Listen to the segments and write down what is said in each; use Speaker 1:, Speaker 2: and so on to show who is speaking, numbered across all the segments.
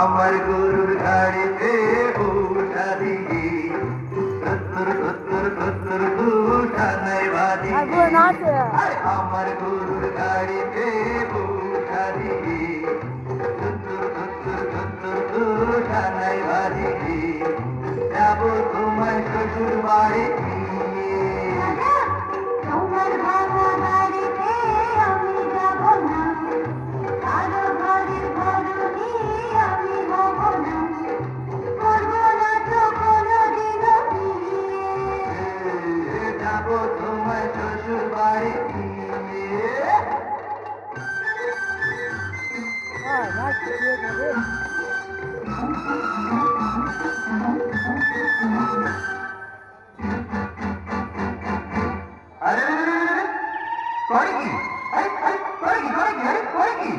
Speaker 1: আমার গরুর গাড়িতে উঠা দিয়ে কত্তর কত্তর কত্তর উঠানাই বাজি আমার গরুর গাড়িতে উঠা দিয়ে কত্তর কত্তর কত্তর উঠানাই বাজি যাব তোমার শ্বশুর বাড়ি
Speaker 2: তোমার ভাঙা বাড়িতে আমি যাব না, কারো ঘরের ঘরনি আমি হব না, করব না তো কোনোদিনও বিয়ে।
Speaker 1: যাব তোমার শ্বশুর বাড়ি আরে করে কি আরে আরে করে কি করে কি আরে করে কি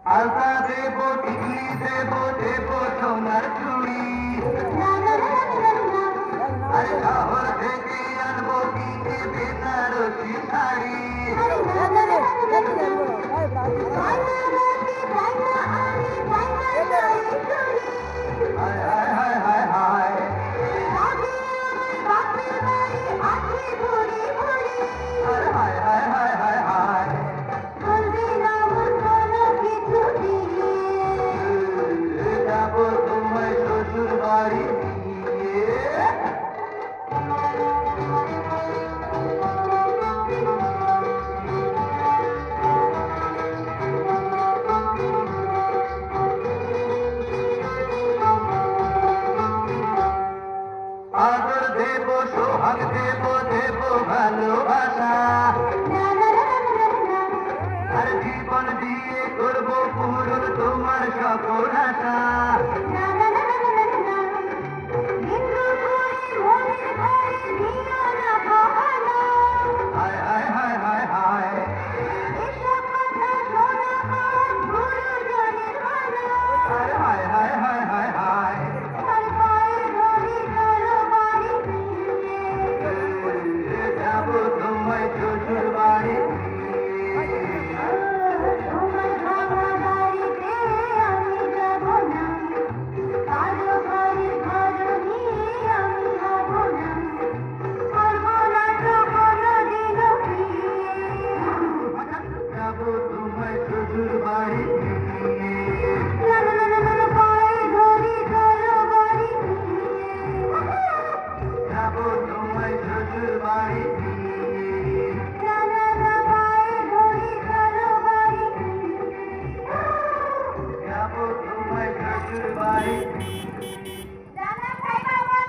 Speaker 1: আলতা দেব টিকলি দেব দেব সোনার চুড়ি আরে শহর থেকে আনবো কিনে বেনারসি শাড়ি হায় হায় হায় হায় হায় আরে হায় হায় হায় হায় হায় যাব তোমার শ্বশুর বাড়ি আদর দেব সোহাগ দেব দেব ভালোবাসা আর জীবন দিয়ে করবো পূরণ তোমার সকল আশা হায় হায় হায় হায় হায় আরে হায় হায় হায় হায় হায় যাব তোমার শ্বশুর বাড়ি যাব তোমার শ্বশুর বাড়ি যাব তোমার শ্বশুর বাড়ি